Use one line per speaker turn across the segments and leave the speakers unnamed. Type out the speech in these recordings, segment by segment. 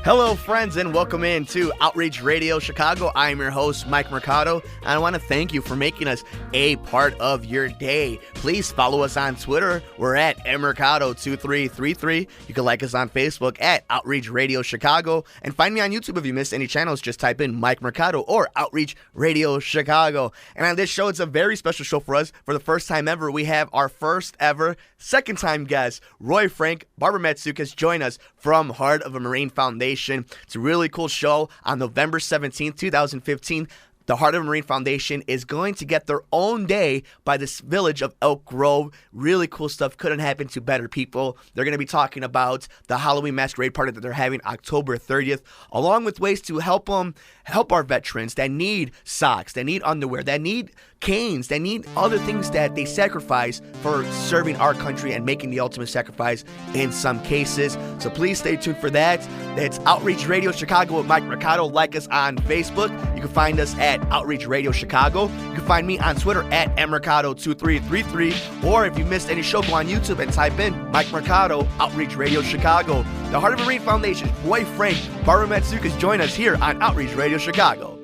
Hello, friends, and welcome in to Outreach Radio Chicago. I am your host, Mike Mercado, and I want to thank you for making us a part of your day. Please follow us on Twitter. We're at mmercado2333. You can like us on Facebook at Outreach Radio Chicago, and find me on YouTube if you missed any channels. Just type in Mike Mercado or Outreach Radio Chicago. And on this show, it's a very special show for us. For the first time ever, we have our first ever second-time guest, Roy Frank, Barbara Matzukes, join us from Heart of a Marine Foundation. It's a really cool show. On November 17th, 2015, the Heart of a Marine Foundation is going to get their own day by this village of Elk Grove. Really cool stuff. Couldn't happen to better people. They're going to be talking about the Halloween masquerade party that they're having October 30th, along with ways to help our veterans that need socks, that need underwear, that need canes, that need other things that they sacrifice for serving our country and making the ultimate sacrifice in some cases. So please stay tuned for that. It's Outreach Radio Chicago with Mike Mercado. Like us on Facebook. You can find us at Outreach Radio Chicago. You can find me on Twitter at mmercado2333. Or if you missed any show, go on YouTube and type in Mike Mercado, Outreach Radio Chicago. The Heart of a Marine Foundation, Roy Frank, Barbara Matzukes join us here on Outreach Radio Chicago.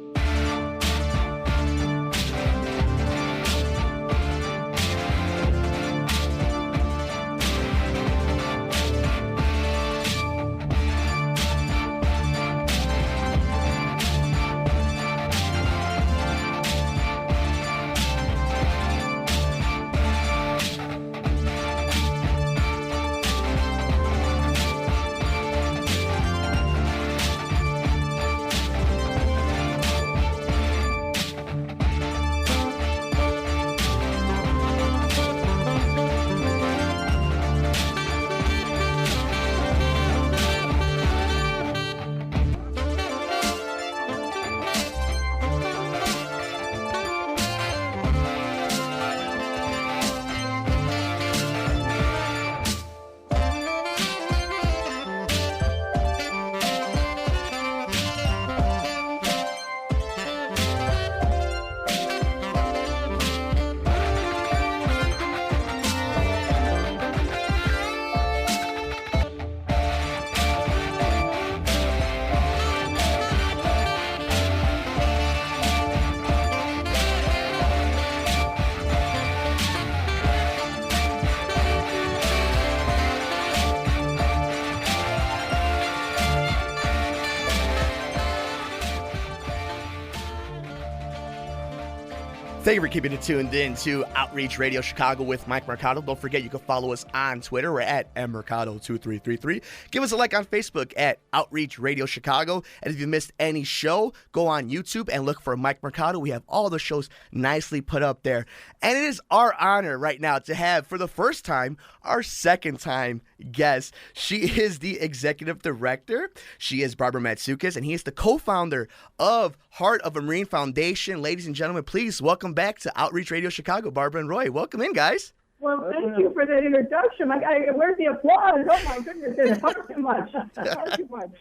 Thank you for keeping it tuned in to Outreach Radio Chicago with Mike Mercado. Don't forget, you can follow us on Twitter. We're at mmercado2333. Give us a like on Facebook at Outreach Radio Chicago. And if you missed any show, go on YouTube and look for Mike Mercado. We have all the shows nicely put up there. And it is our honor right now to have, for the first time, our second-time guest. She is the executive director. She is Barbara Matzukes, and he is the co-founder of Heart of a Marine Foundation. Ladies and gentlemen, please welcome back to Outreach Radio Chicago, Barbara and Roy. Welcome in, guys.
Well, thank you for that introduction. Where's the applause? Oh, my goodness, it's far too much. Far too much.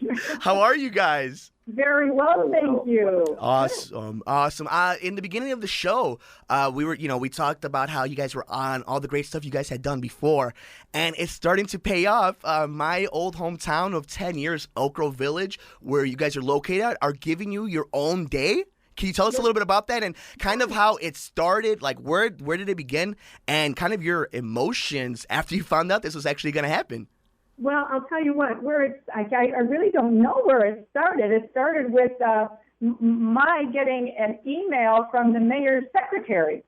How are you guys?
Very well, thank you.
Awesome. In the beginning of the show, we talked about how you guys were on all the great stuff you guys had done before, and it's starting to pay off. My old hometown of 10 years, Elk Grove Village, where you guys are located at, are giving you your own day. Can you tell us a little bit about that and kind of how it started? Like, where did it begin, and kind of your emotions after you found out this was actually going to happen?
Well, I'll tell you what. I really don't know where it started. It started with my getting an email from the mayor's secretary.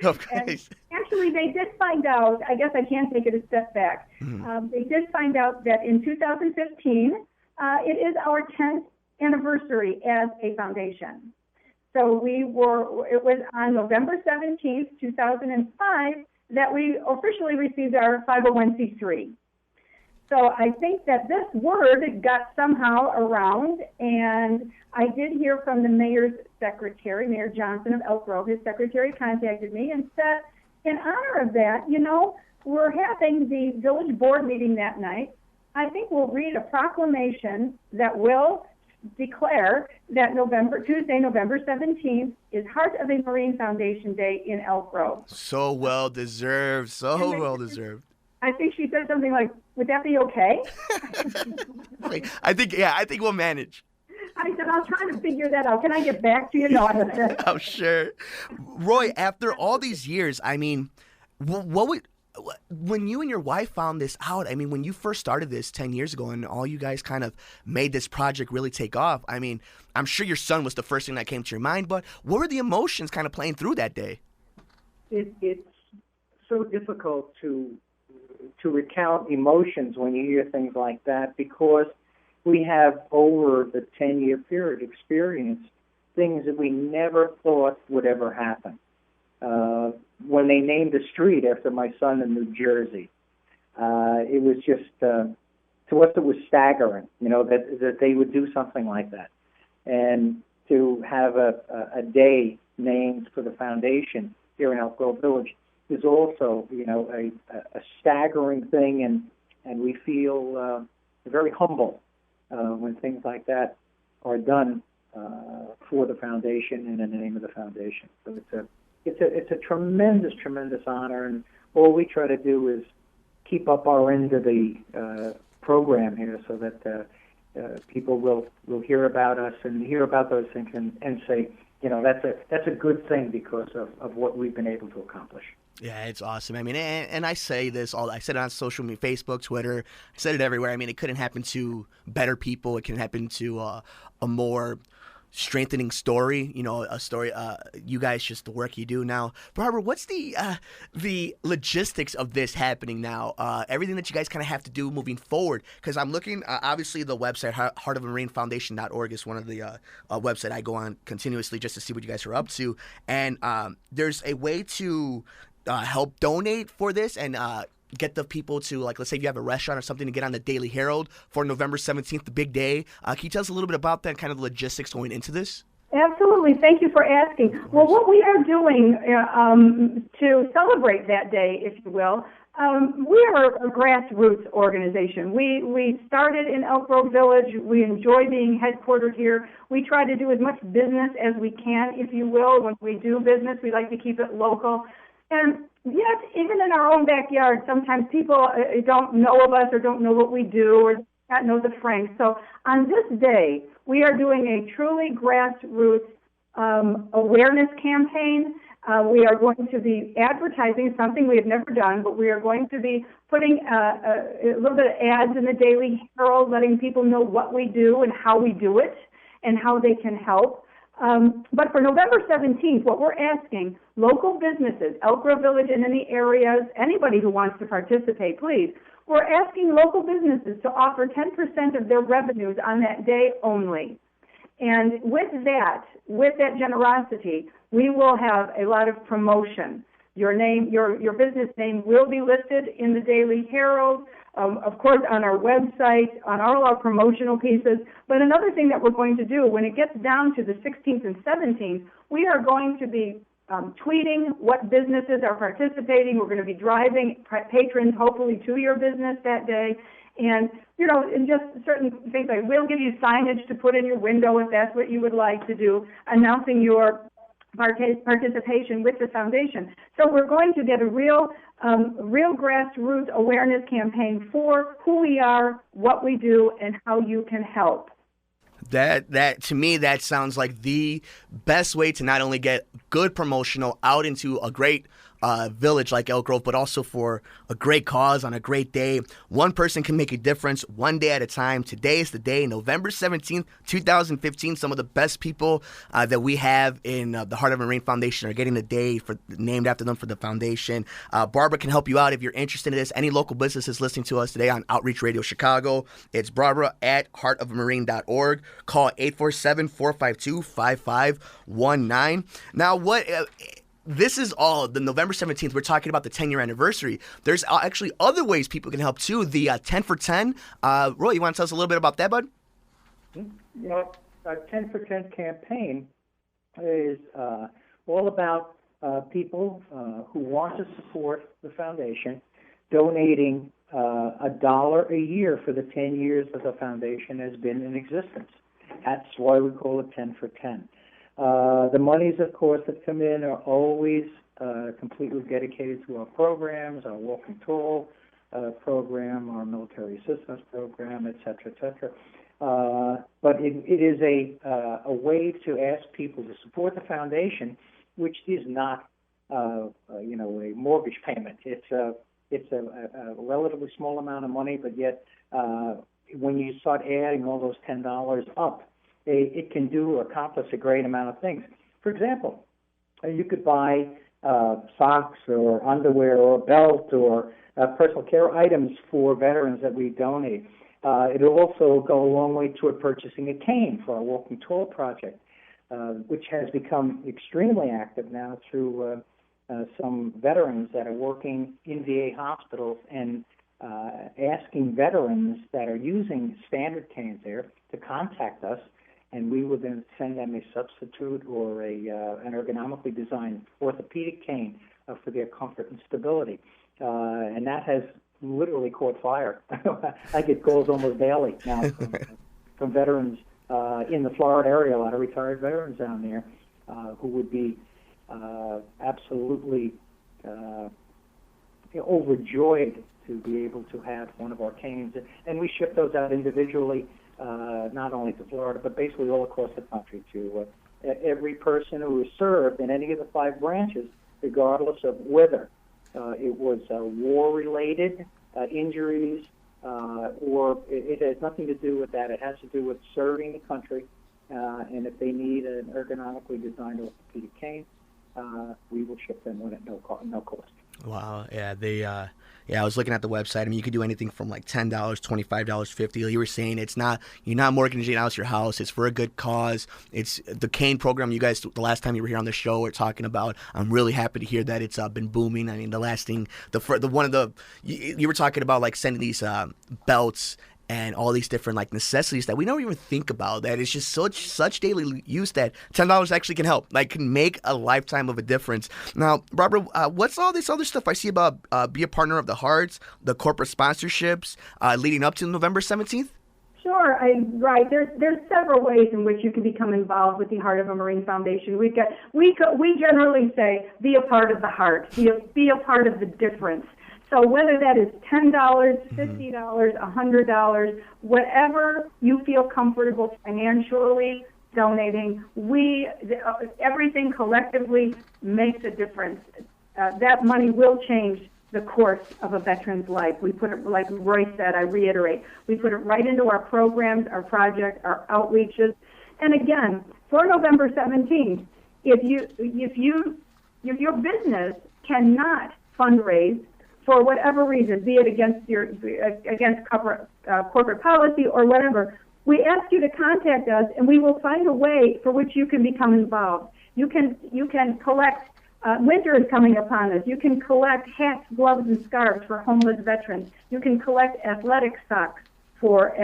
Okay.
And actually, they did find out. I guess I can take it a step back. Mm-hmm. They did find out that in 2015, it is our 10th anniversary as a foundation. So it was on November 17th, 2005, that we officially received our 501c3. So I think that this word got somehow around, and I did hear from the mayor's secretary, Mayor Johnson of Elk Grove. His secretary contacted me and said, in honor of that, we're having the village board meeting that night. I think we'll read a proclamation that will declare that Tuesday, November 17th, is Heart of a Marine Foundation Day in Elk Grove.
So well deserved. So well deserved.
I think she said something like, "Would that be okay?"
I think we'll manage.
I said, "I'll try to figure that out. Can I get back to you?" No, I said.
I'm sure. Roy, after all these years, I mean, what would when you and your wife found this out? I mean, when you first started this 10 years ago, and all you guys kind of made this project really take off. I mean, I'm sure your son was the first thing that came to your mind, but what were the emotions kind of playing through that day?
It's so difficult to recount emotions when you hear things like that, because we have, over the 10-year period, experienced things that we never thought would ever happen. When they named a street after my son in New Jersey, it was just, to us, it was staggering, that they would do something like that. And to have a day named for the foundation here in Elk Grove Village is also, a staggering thing, and we feel very humble when things like that are done for the foundation and in the name of the foundation. So it's a tremendous, tremendous honor, and all we try to do is keep up our end of the program here, so that people will hear about us and hear about those things and say, that's a good thing because of what we've been able to accomplish.
Yeah, it's awesome. I mean, and I say this I said it on social media, Facebook, Twitter. I said it everywhere. I mean, it couldn't happen to better people. It can happen to a more strengthening story. A story. You guys, just the work you do now. Barbara, what's the logistics of this happening now? Everything that you guys kind of have to do moving forward. Because I'm looking. Obviously, the website heartofamarinefoundation.org is one of the website I go on continuously just to see what you guys are up to. And there's a way to help donate for this and get the people to, like, let's say if you have a restaurant or something, to get on the Daily Herald for November 17th, the big day. Can you tell us a little bit about that, kind of the logistics going into this?
Absolutely. Thank you for asking. Well, what we are doing to celebrate that day, if you will, we are a grassroots organization. We started in Elk Grove Village. We enjoy being headquartered here. We try to do as much business as we can, if you will. When we do business, we like to keep it local. And yet, even in our own backyard, sometimes people don't know of us or don't know what we do or not know the Franks. So on this day, we are doing a truly grassroots awareness campaign. We are going to be advertising something we have never done, but we are going to be putting a little bit of ads in the Daily Herald, letting people know what we do and how we do it and how they can help. But for November 17th, what we're asking local businesses, Elk Grove Village and in the areas, anybody who wants to participate, please, we're asking local businesses to offer 10% of their revenues on that day only. And with that generosity, we will have a lot of promotion. Your name, your business name will be listed in the Daily Herald, of course, on our website, on all our promotional pieces. But another thing that we're going to do, when it gets down to the 16th and 17th, we are going to be tweeting what businesses are participating. We're going to be driving patrons, hopefully, to your business that day. And, and just certain things like we'll give you signage to put in your window if that's what you would like to do, announcing your participation with the foundation. So we're going to get a real grassroots awareness campaign for who we are, what we do, and how you can help.
That to me, that sounds like the best way to not only get good promotional out into a great village like Elk Grove, but also for a great cause on a great day. One person can make a difference one day at a time. Today is the day, November 17th, 2015. Some of the best people that we have in the Heart of a Marine Foundation are getting the day named after them for the foundation. Barbara can help you out if you're interested in this. Any local businesses listening to us today on Outreach Radio Chicago, it's Barbara at heartofamarine.org. Call 847-452-5519. Now, this is all the November 17th. We're talking about the 10-year anniversary. There's actually other ways people can help too. The 10 for 10. Roy, you want to tell us a little bit about that, bud?
Our 10 for 10 campaign is all about people who want to support the foundation, donating $1 a year for the 10 years that the foundation has been in existence. That's why we call it 10 for 10. The monies, of course, that come in are always completely dedicated to our programs, our Walking Tall program, our military assistance program, et cetera, et cetera. But it is a way to ask people to support the foundation, which is not, a mortgage payment. It's a relatively small amount of money, but yet when you start adding all those $10 up, it can accomplish a great amount of things. For example, you could buy socks or underwear or a belt or personal care items for veterans that we donate. It'll also go a long way toward purchasing a cane for our Walking Tall project, which has become extremely active now through some veterans that are working in VA hospitals and asking veterans that are using standard canes there to contact us, and we will then send them a substitute or an ergonomically designed orthopedic cane for their comfort and stability. And that has literally caught fire. I get calls almost daily now from veterans in the Florida area, a lot of retired veterans down there who would be absolutely overjoyed to be able to have one of our canes. And we ship those out individually, not only to Florida, but basically all across the country to every person who is served in any of the 5 branches, regardless of whether it was war-related injuries, or it has nothing to do with that. It has to do with serving the country, and if they need an ergonomically designed orthopedic cane, we will ship them one at no cost.
Wow. Yeah, I was looking at the website. I mean, you could do anything from like $10, $25, $50. You were saying you're not mortgaging out your house. It's for a good cause. It's the cane program. You guys, the last time you were here on the show, were talking about. I'm really happy to hear that it's been booming. I mean, the last thing, you were talking about like sending these belts and all these different like necessities that we don't even think about, that it's just such daily use that $10 actually can help, like can make a lifetime of a difference. Now, Barbara, what's all this other stuff I see about Be a Partner of the Hearts, the corporate sponsorships leading up to November 17th?
Sure, right. There's several ways in which you can become involved with the Heart of a Marine Foundation. We generally say be a part of the heart, be a part of the difference. So whether that is $10, $50, $100, whatever you feel comfortable financially donating, everything collectively makes a difference. That money will change the course of a veteran's life. We put it, like Roy said, I reiterate, we put it right into our programs, our projects, our outreaches. And again, for November 17th, if your business cannot fundraise for whatever reason, be it against corporate policy or whatever, we ask you to contact us, and we will find a way for which you can become involved. You can collect. Winter is coming upon us. You can collect hats, gloves, and scarves for homeless veterans. You can collect athletic socks for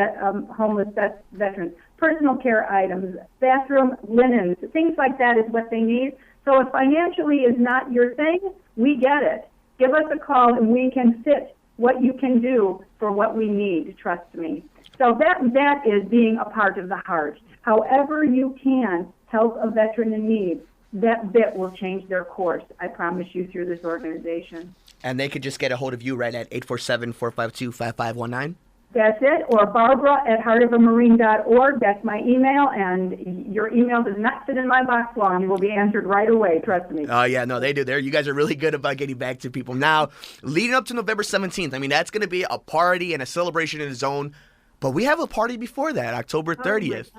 homeless veterans. Personal care items, bathroom linens, things like that is what they need. So if financially is not your thing, we get it. Give us a call, and we can fit what you can do for what we need, trust me. So that is being a part of the heart. However you can help a veteran in need, that bit will change their course, I promise you, through this organization.
And they could just get a hold of you right at 847-452-5519?
That's it, or Barbara at heartofamarine.org. That's my email, and your email does not sit in my box long. It will be answered right away, trust me.
Oh, yeah, no, they do. You guys are really good about getting back to people. Now, leading up to November 17th, I mean, that's going to be a party and a celebration in its own. But we have a party before that, October 30th.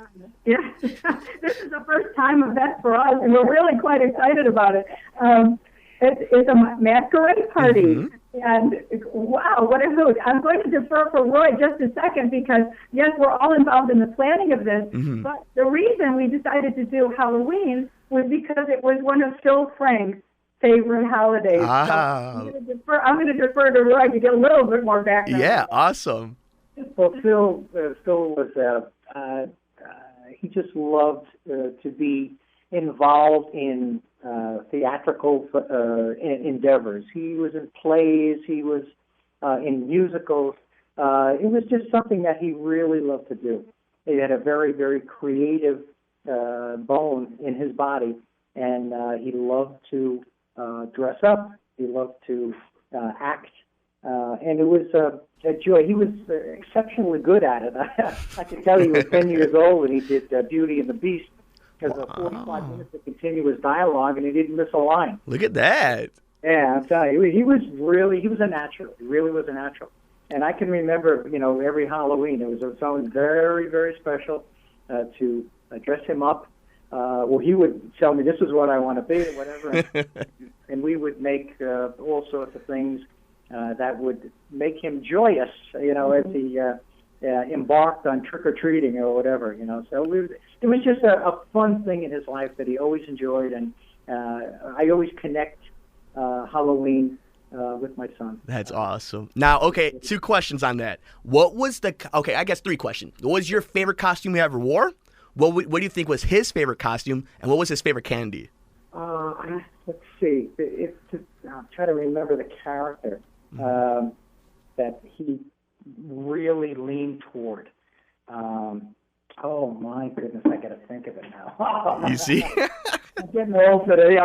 Yeah, this is the first time of that for us, and we're really quite excited about it. It's a masquerade party, and wow, what a hoot. I'm going to defer for Roy just a second because, yes, we're all involved in the planning of this, but the reason we decided to do Halloween was because it was one of Phil Frank's favorite holidays. So I'm going to defer to Roy to get a little bit more background.
Yeah, awesome.
Well, Phil was he just loved to be involved in theatrical endeavors. He was in plays. He was in musicals. It was just something that he really loved to do. He had a very, very creative bone in his body, and he loved to dress up. He loved to act And it was a joy. He was exceptionally good at it. I can tell you, he was 10 years old when he did Beauty and the Beast, because of 45 minutes of continuous dialogue, and he didn't miss a line.
Look at that.
Yeah, I'm telling you, he was a natural. He really was a natural. And I can remember, every Halloween, it was something very, very special to dress him up. Well, he would tell me, this is what I want to be, or whatever. And we would make all sorts of things that would make him joyous, as he embarked on trick-or-treating or whatever, So it was just a fun thing in his life that he always enjoyed, and I always connect Halloween with my son.
That's awesome. Now, okay, 2 questions on that. I guess 3 questions. What was your favorite costume you ever wore? What do you think was his favorite costume, and what was his favorite candy?
Let's see. I'll try to remember the character that he really leaned toward. Oh, my goodness, I got to think of it now.
You see?
I'm getting old today.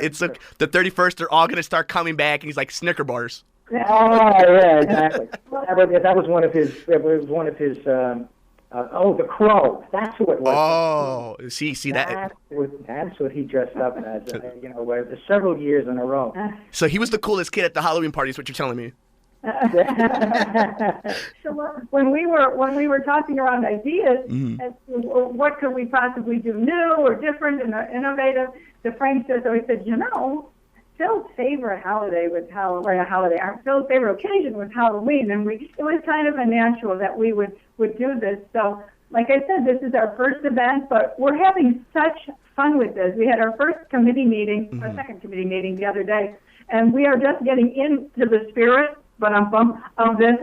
It's the 31st, they're all going to start coming back, and he's like, Snicker bars.
Oh, yeah, exactly. That was one of his, the Crow. That's who it was.
Oh, see that?
That's what he dressed up as, several years in a row.
So he was the coolest kid at the Halloween party, is what you're telling me.
So when we were tossing around ideas as to what could we possibly do new or different and innovative, Frank just always said, Phil's favorite holiday was Phil's favorite occasion was Halloween, and it was kind of a natural that we would do this. So, like I said, this is our first event, but we're having such fun with this. We had our first committee meeting, our second committee meeting the other day, and we are just getting into the spirit of this.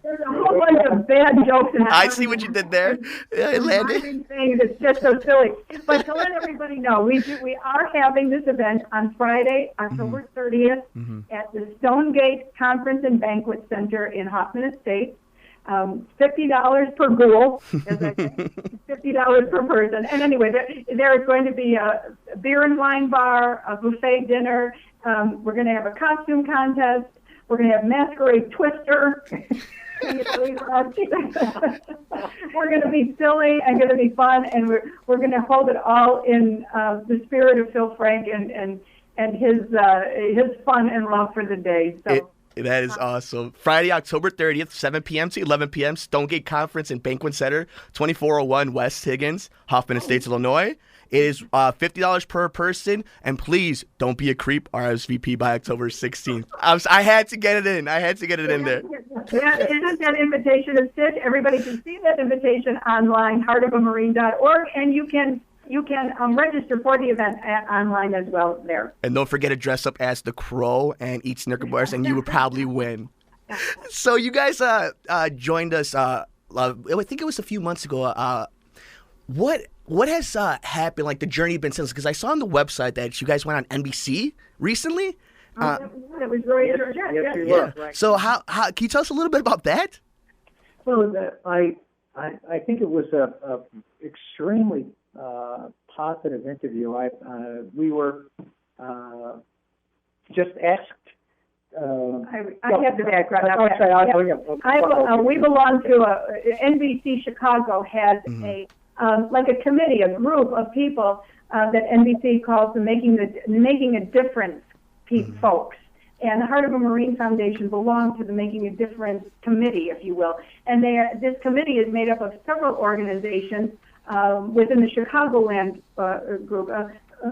There's a whole bunch of bad jokes.
I see what you did there. Yeah, it landed.
It's just so silly. But to let everybody know, we are having this event on Friday, October 30th, at the Stonegate Conference and Banquet Center in Hoffman Estates. $50 per ghoul, as I say, $50 per person. And anyway, there is going to be a beer and wine bar, a buffet dinner. We're going to have a costume contest. We're going to have masquerade twister. We're going to be silly and going to be fun, and we're going to hold it all in the spirit of Phil Frank and his fun and love for the day. So.
That is awesome. Friday, October 30th, 7 p.m. to 11 p.m., Stonegate Conference and Banquet Center, 2401 West Higgins, Hoffman Estates, Illinois. It is $50 per person, and please don't be a creep. RSVP by October 16th. I had to get it in. I had to get it in there.
That invitation is sent. Everybody can see that invitation online, heartofamarine.org, and you can register for the event online as well there.
And don't forget to dress up as the Crow and eat Snicker bars, and you would probably win. So you guys joined us, I think it was a few months ago. What has happened, like the journey been since? Because I saw on the website that you guys went on NBC recently.
That was really interesting.
Yes. Right.
So how can you tell us a little bit about that?
Well, I think it was a extremely positive interview. We were just asked.
I have the background. We belong to NBC Chicago has a committee, a group of people that NBC calls the Making a Difference folks. And the Heart of a Marine Foundation belongs to the Making a Difference committee, if you will. And this committee is made up of several organizations within the Chicagoland group,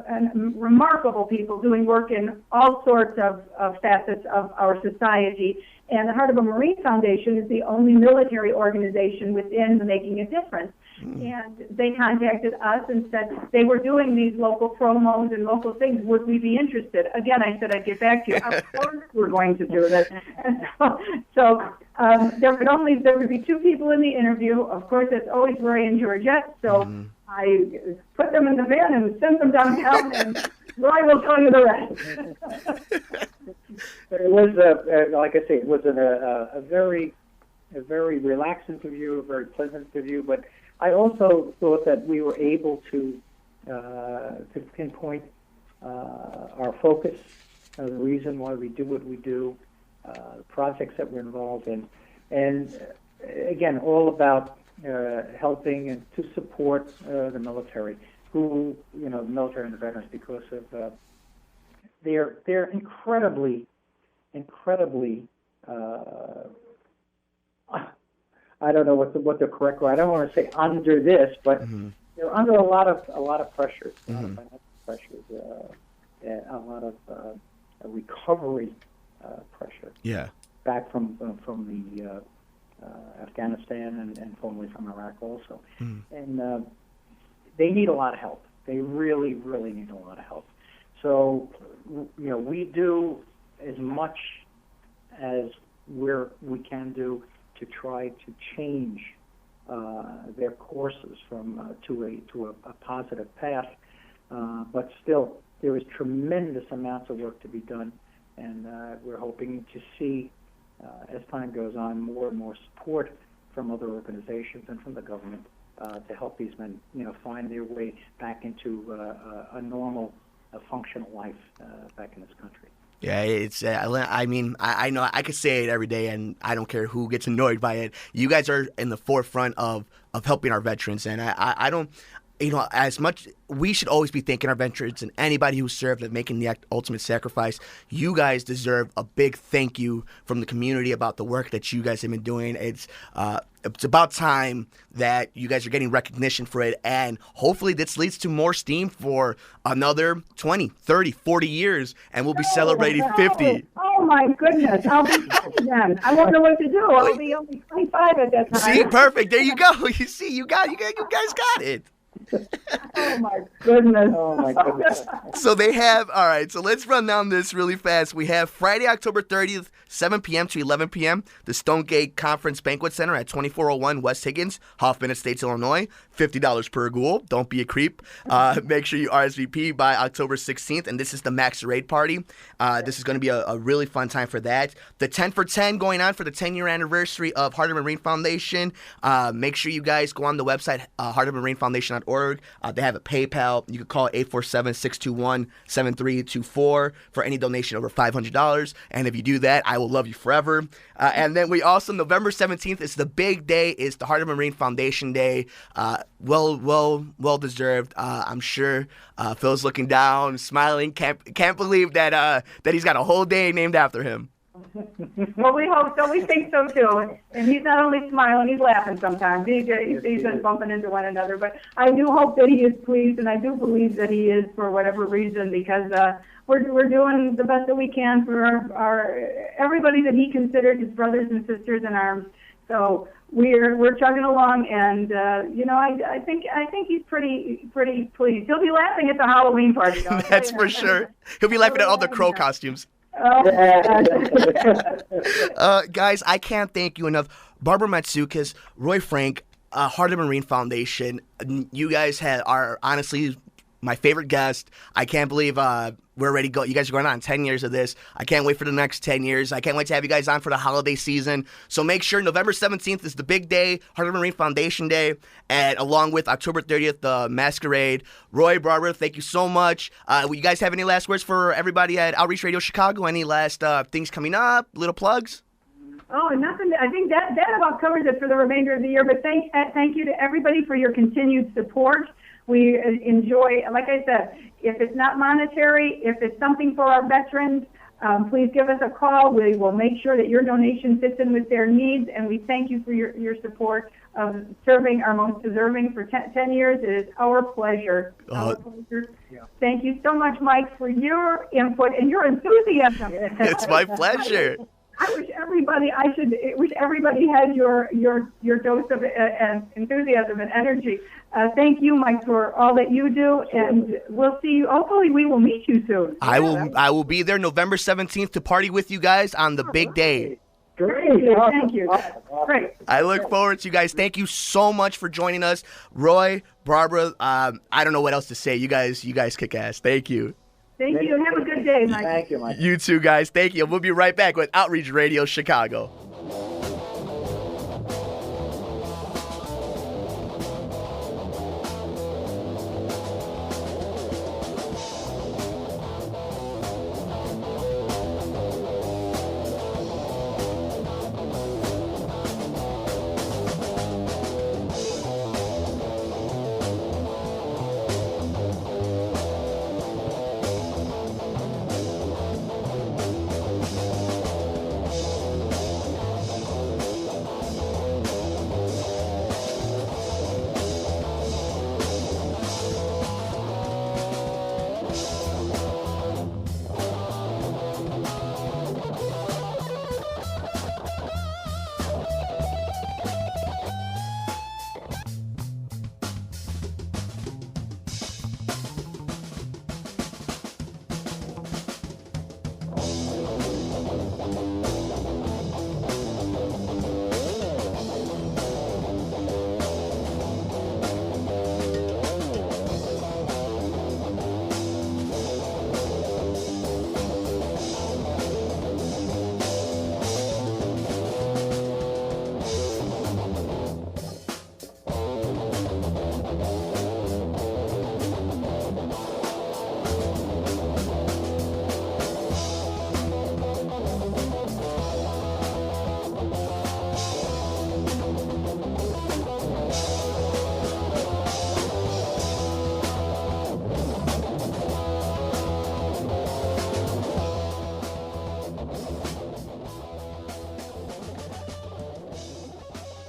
and remarkable people doing work in all sorts of facets of our society. And the Heart of a Marine Foundation is the only military organization within the Making a Difference. And they contacted us and said they were doing these local promos and local things. Would we be interested? Again, I said I'd get back to you. Of course we're going to do this. And so there would be 2 people in the interview. Of course, it's always Roy and Georgette. So I put them in the van and sent them downtown, and Roy will tell you the rest.
But it was, like I say, it was a very relaxed interview, a very pleasant interview. But I also thought that we were able to pinpoint our focus the reason why we do what we do, the projects that we're involved in, and again, all about helping and to support the military, the military and the veterans, because of they're incredibly. I don't know what the correct word. I don't want to say under this, but they're under a lot of pressures, financial pressures, a lot of recovery pressure.
Yeah.
Back from the Afghanistan and formerly from Iraq also, and they need a lot of help. They really, really need a lot of help. So, we do as much as we can do to try to change their courses to a positive path. But still, there is tremendous amounts of work to be done, and we're hoping to see, as time goes on, more and more support from other organizations and from the government to help these men, find their way back into a normal, functional life back in this country.
Yeah, it's. I mean, I know I could say it every day, and I don't care who gets annoyed by it. You guys are in the forefront of helping our veterans, and I don't. As much we should always be thanking our veterans and anybody who served and making the ultimate sacrifice. You guys deserve a big thank you from the community about the work that you guys have been doing. It's about time that you guys are getting recognition for it, and hopefully this leads to more steam for another 20, 30, 40 years, and we'll be celebrating 50.
Oh my goodness, I'll be 50 then. I won't know what to do. I'll be only 25 at that time.
See, perfect. There you go. You see, you guys got it.
Oh my goodness.
Oh my goodness.
So they have, all right, so let's run down this really fast. We have Friday, October 30th, 7 p.m. to 11 p.m., the Stonegate Conference Banquet Center at 2401 West Higgins, Hoffman Estates, Illinois. $50 per ghoul. Don't be a creep. Make sure you RSVP by October 16th, and this is the Max Raid Party. This is going to be a really fun time for that. The 10 for 10 going on for the 10-year anniversary of Heart of Marine Foundation. Make sure you guys go on the website, heartofmarinefoundation.org. They have a PayPal. You can call 847-621-7324 for any donation over $500. And if you do that, I will love you forever. And then we also, November 17th is the big day. It's the Heart of Marine Foundation Day. Well deserved. I'm sure Phil's looking down, smiling. Can't believe that he's got a whole day named after him.
Well, we hope so. We think so too. And he's not only smiling, he's laughing sometimes. He's just bumping into one another. But I do hope that he is pleased, and I do believe that he is for whatever reason, because we're doing the best that we can for our everybody that he considered his brothers and sisters in arms. So we're chugging along, and I think he's pretty pleased. He'll be laughing at the Halloween party, though.
That's for sure. He'll be laughing at all the crow costumes. Guys, I can't thank you enough. Barbara Matzukes, Roy Frank, Heart of Marine Foundation. You guys are honestly my favorite guest. I can't believe we're ready to go. You guys are going on 10 years of this. I can't wait for the next 10 years. I can't wait to have you guys on for the holiday season. So make sure November 17th is the big day, Heart of Marine Foundation Day, and along with October 30th, the Masquerade. Roy, Barbara, thank you so much. Will you guys have any last words for everybody at Outreach Radio Chicago? Any last things coming up? Little plugs?
Oh, nothing. I think that about covers it for the remainder of the year. But thank you to everybody for your continued support. We enjoy, like I said, if it's not monetary, if it's something for our veterans, please give us a call. We will make sure that your donation fits in with their needs, and we thank you for your support of serving our most deserving for 10 years. It is our pleasure. Our pleasure. Yeah. Thank you so much, Mike, for your input and your enthusiasm.
It's my pleasure.
I wish everybody had your dose of enthusiasm and energy. Thank you, Mike, for all that you do, and we'll see you. Hopefully, we will meet you soon.
I will be there November 17th to party with you guys on the big day.
Great. Thank you. Great.
I look forward to you guys. Thank you so much for joining us, Roy, Barbara. I don't know what else to say. You guys kick ass. Thank you.
Thank you. Have a good day, Mike.
Thank you, Mike.
You too, guys. Thank you. We'll be right back with Outreach Radio Chicago.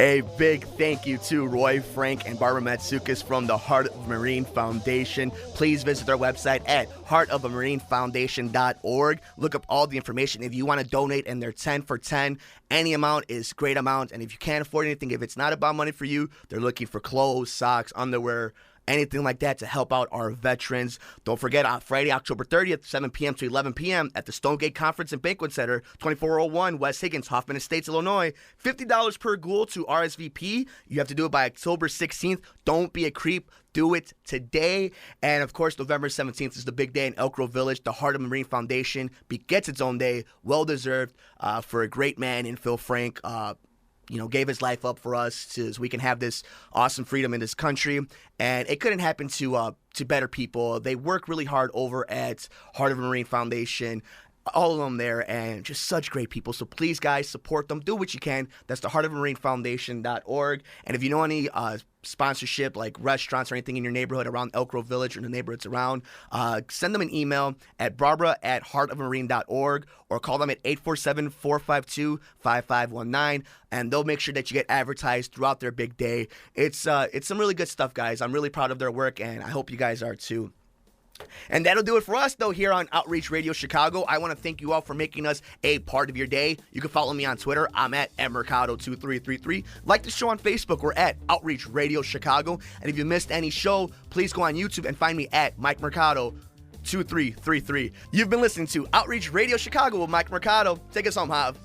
A big thank you to Roy, Frank, and Barbara Matzukes from the Heart of Marine Foundation. Please visit their website at heartofamarinefoundation.org. Look up all the information if you want to donate, and they're 10 for 10. Any amount is great amount, and if you can't afford anything, if it's not about money for you, they're looking for clothes, socks, underwear, anything like that to help out our veterans. Don't forget, on Friday, October 30th, 7 p.m. to 11 p.m. at the Stonegate Conference and Banquet Center, 2401 West Higgins, Hoffman Estates, Illinois. $50 per ghoul to RSVP. You have to do it by October 16th. Don't be a creep. Do it today. And, of course, November 17th is the big day in Elk Grove Village. The Heart of Marine Foundation gets its own day. Well-deserved for a great man in Phil Frank. Gave his life up for us so we can have this awesome freedom in this country. And it couldn't happen to better people. They work really hard over at Heart of a Marine Foundation. All of them there, and just such great people. So please, guys, support them. Do what you can. That's the heartofmarinefoundation.org. And if you know any sponsorship, like restaurants or anything in your neighborhood around Elk Grove Village or the neighborhoods around, send them an email at barbara@heartofmarine.org or call them at 847-452-5519, and they'll make sure that you get advertised throughout their big day. It's some really good stuff, guys. I'm really proud of their work, and I hope you guys are too. And that'll do it for us, though, here on Outreach Radio Chicago. I want to thank you all for making us a part of your day. You can follow me on Twitter. I'm at mmercado2333. Like the show on Facebook. We're at Outreach Radio Chicago. And if you missed any show, please go on YouTube and find me at Mike Mercado 2333. You've been listening to Outreach Radio Chicago with Mike Mercado. Take us home, Hav.